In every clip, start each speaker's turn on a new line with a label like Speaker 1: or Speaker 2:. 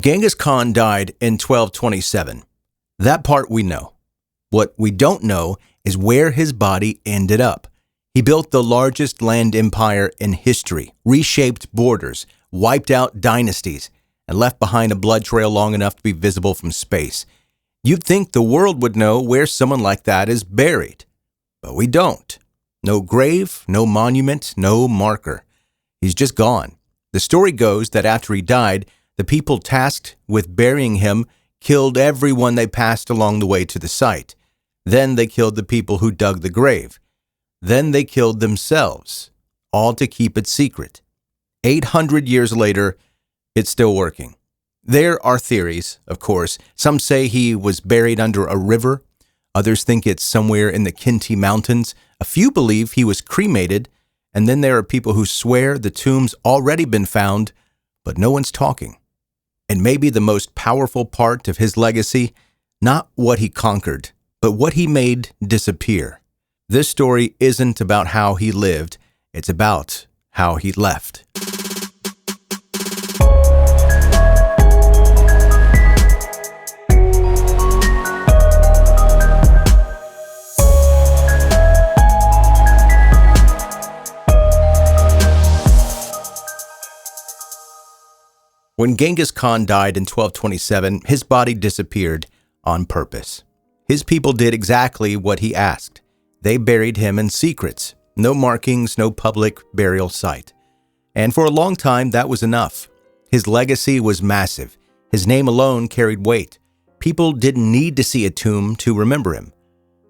Speaker 1: Genghis Khan died in 1227. That part we know. What we don't know is where his body ended up. He built the largest land empire in history, reshaped borders, wiped out dynasties, and left behind a blood trail long enough to be visible from space. You'd think the world would know where someone like that is buried. But we don't. No grave, no monument, no marker. He's just gone. The story goes that after he died, the people tasked with burying him killed everyone they passed along the way to the site. Then they killed the people who dug the grave. Then they killed themselves, all to keep it secret. 800 years later, it's still working. There are theories, of course. Some say he was buried under a river. Others think it's somewhere in the Kinti Mountains. A few believe he was cremated. And then there are people who swear the tomb's already been found, but no one's talking. And maybe the most powerful part of his legacy, not what he conquered, but what he made disappear. This story isn't about how he lived, it's about how he left. When Genghis Khan died in 1227, his body disappeared on purpose. His people did exactly what he asked. They buried him in secret. No markings, no public burial site. And for a long time, that was enough. His legacy was massive. His name alone carried weight. People didn't need to see a tomb to remember him.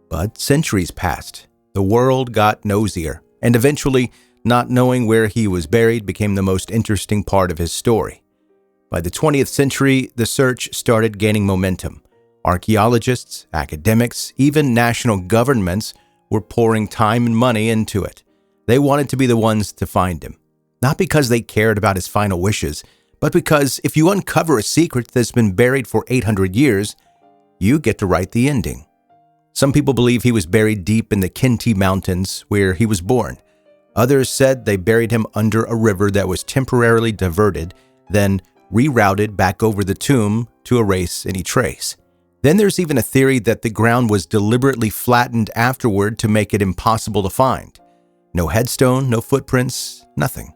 Speaker 1: But centuries passed. The world got nosier. And eventually, not knowing where he was buried became the most interesting part of his story. By the 20th century, the search started gaining momentum. Archaeologists, academics, even national governments were pouring time and money into it. They wanted to be the ones to find him. Not because they cared about his final wishes, but because if you uncover a secret that's been buried for 800 years, you get to write the ending. Some people believe he was buried deep in the Kinti Mountains, where he was born. Others said they buried him under a river that was temporarily diverted, then rerouted back over the tomb to erase any trace. Then there's even a theory that the ground was deliberately flattened afterward to make it impossible to find. No headstone, no footprints, nothing.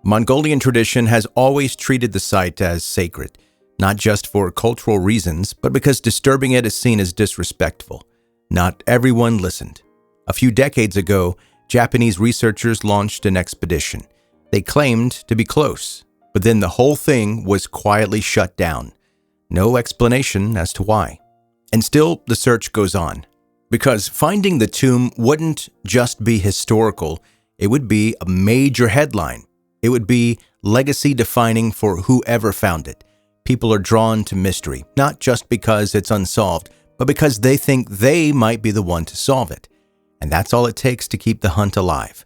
Speaker 1: Mongolian tradition has always treated the site as sacred, not just for cultural reasons, but because disturbing it is seen as disrespectful. Not everyone listened. A few decades ago, Japanese researchers launched an expedition. They claimed to be close. But then the whole thing was quietly shut down. No explanation as to why. And still, the search goes on. Because finding the tomb wouldn't just be historical, it would be a major headline. It would be legacy-defining for whoever found it. People are drawn to mystery, not just because it's unsolved, but because they think they might be the one to solve it. And that's all it takes to keep the hunt alive.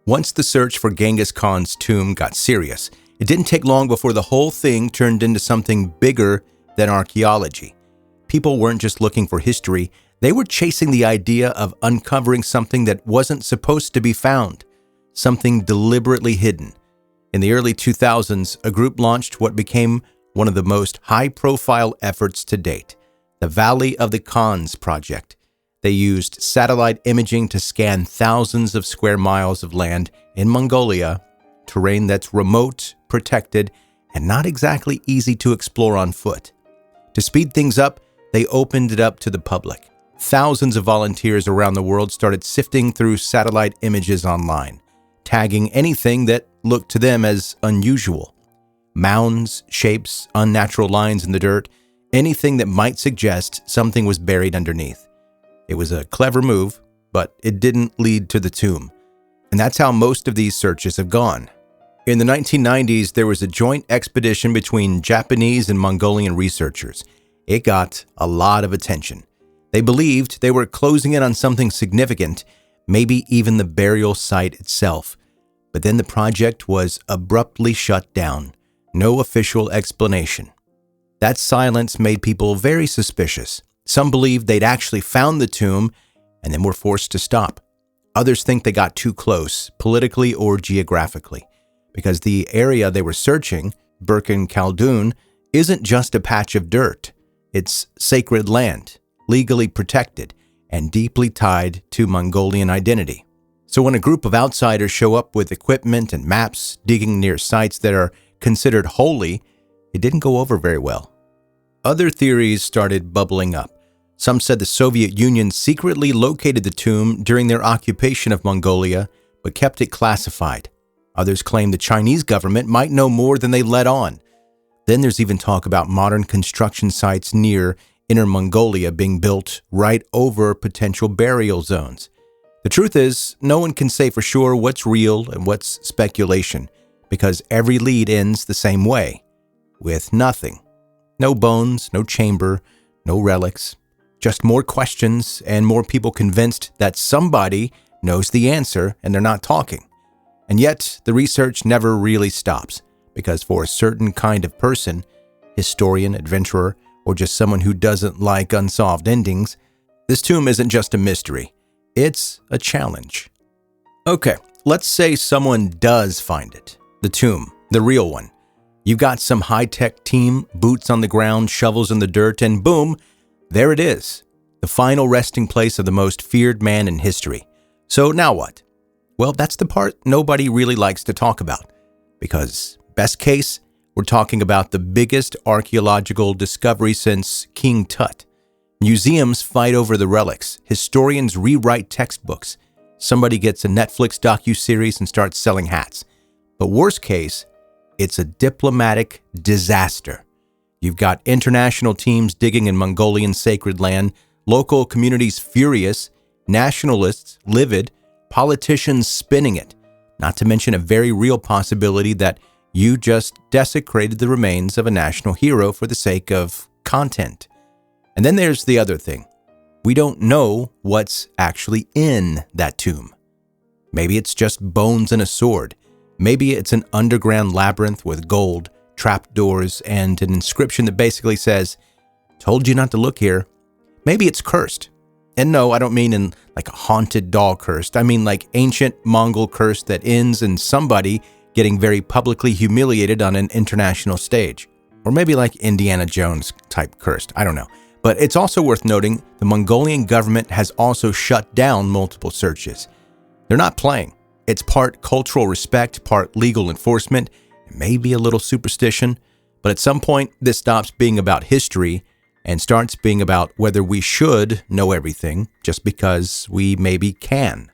Speaker 1: Once the search for Genghis Khan's tomb got serious, it didn't take long before the whole thing turned into something bigger than archaeology. People weren't just looking for history, they were chasing the idea of uncovering something that wasn't supposed to be found, something deliberately hidden. In the early 2000s, a group launched what became one of the most high-profile efforts to date, the Valley of the Khans project. They used satellite imaging to scan thousands of square miles of land in Mongolia, terrain that's remote, protected, and not exactly easy to explore on foot. To speed things up, they opened it up to the public. Thousands of volunteers around the world started sifting through satellite images online, tagging anything that looked to them as unusual. Mounds, shapes, unnatural lines in the dirt, anything that might suggest something was buried underneath. It was a clever move, but it didn't lead to the tomb. And that's how most of these searches have gone. In the 1990s, there was a joint expedition between Japanese and Mongolian researchers. It got a lot of attention. They believed they were closing in on something significant, maybe even the burial site itself. But then the project was abruptly shut down. No official explanation. That silence made people very suspicious. Some believed they'd actually found the tomb and then were forced to stop. Others think they got too close, politically or geographically, because the area they were searching, Burkhan Khaldun, isn't just a patch of dirt. It's sacred land, legally protected, and deeply tied to Mongolian identity. So when a group of outsiders show up with equipment and maps digging near sites that are considered holy, it didn't go over very well. Other theories started bubbling up. Some said the Soviet Union secretly located the tomb during their occupation of Mongolia, but kept it classified. Others claimed the Chinese government might know more than they let on. Then there's even talk about modern construction sites near Inner Mongolia being built right over potential burial zones. The truth is, no one can say for sure what's real and what's speculation, because every lead ends the same way, with nothing. No bones, no chamber, no relics, just more questions and more people convinced that somebody knows the answer and they're not talking. And yet, the research never really stops, because for a certain kind of person, historian, adventurer, or just someone who doesn't like unsolved endings, this tomb isn't just a mystery, it's a challenge. Okay, let's say someone does find it, the tomb, the real one. You've got some high-tech team, boots on the ground, shovels in the dirt, and boom, there it is, the final resting place of the most feared man in history. So now what? Well, that's the part nobody really likes to talk about, because best case, we're talking about the biggest archaeological discovery since King Tut. Museums fight over the relics. Historians rewrite textbooks. Somebody gets a Netflix docuseries and starts selling hats. But worst case, it's a diplomatic disaster. You've got international teams digging in Mongolian sacred land, local communities furious, nationalists livid, politicians spinning it, not to mention a very real possibility that you just desecrated the remains of a national hero for the sake of content. And then there's the other thing. We don't know what's actually in that tomb. Maybe it's just bones and a sword. Maybe it's an underground labyrinth with gold, trapdoors, and an inscription that basically says, "Told you not to look here." Maybe it's cursed. And no, I don't mean in like a haunted doll cursed. I mean like ancient Mongol curse that ends in somebody getting very publicly humiliated on an international stage. Or maybe like Indiana Jones type cursed. I don't know. But it's also worth noting the Mongolian government has also shut down multiple searches. They're not playing. It's part cultural respect, part legal enforcement, and maybe a little superstition. But at some point, this stops being about history and starts being about whether we should know everything just because we maybe can.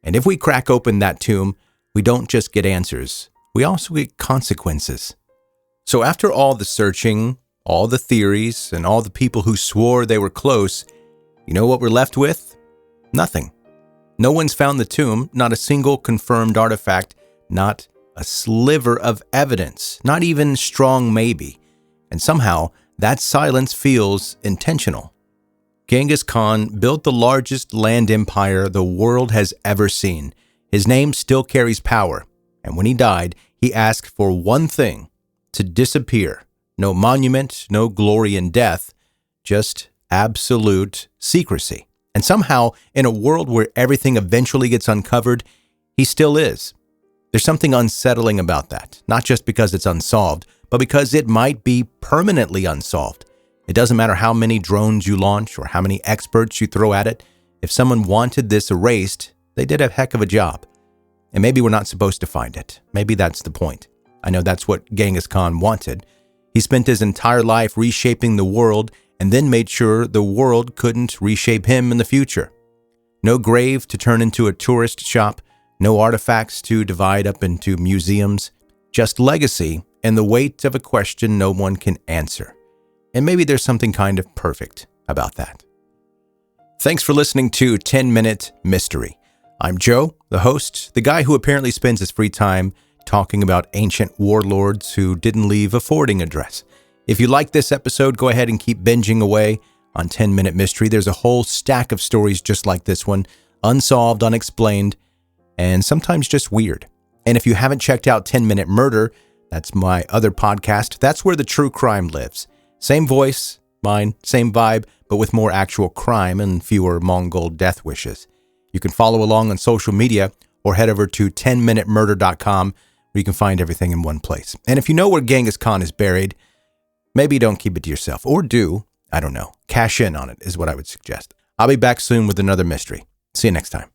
Speaker 1: And if we crack open that tomb, we don't just get answers, we also get consequences. So after all the searching, all the theories, and all the people who swore they were close, you know what we're left with? Nothing. No one's found the tomb, not a single confirmed artifact, not a sliver of evidence, not even strong maybe. And somehow, that silence feels intentional. Genghis Khan built the largest land empire the world has ever seen. His name still carries power, and when he died, he asked for one thing: to disappear. No monument, no glory in death, just absolute secrecy. And somehow, in a world where everything eventually gets uncovered, he still is. There's something unsettling about that, not just because it's unsolved, but because it might be permanently unsolved. It doesn't matter how many drones you launch or how many experts you throw at it. If someone wanted this erased, they did a heck of a job. And maybe we're not supposed to find it. Maybe that's the point. I know that's what Genghis Khan wanted. He spent his entire life reshaping the world and then made sure the world couldn't reshape him in the future. No grave to turn into a tourist shop, no artifacts to divide up into museums, just legacy and the weight of a question no one can answer. And maybe there's something kind of perfect about that. Thanks for listening to 10-Minute Mystery. I'm Joe, the host, the guy who apparently spends his free time talking about ancient warlords who didn't leave a forwarding address. If you like this episode, go ahead and keep binging away on 10-Minute Mystery. There's a whole stack of stories just like this one, unsolved, unexplained, and sometimes just weird. And if you haven't checked out 10-Minute Murder, that's my other podcast. That's where the true crime lives. Same voice, mine, same vibe, but with more actual crime and fewer Mongol death wishes. You can follow along on social media or head over to 10minutemurder.com where you can find everything in one place. And if you know where Genghis Khan is buried, Maybe don't keep it to yourself, or do. I don't know. Cash in on it is what I would suggest. I'll be back soon with another mystery. See you next time.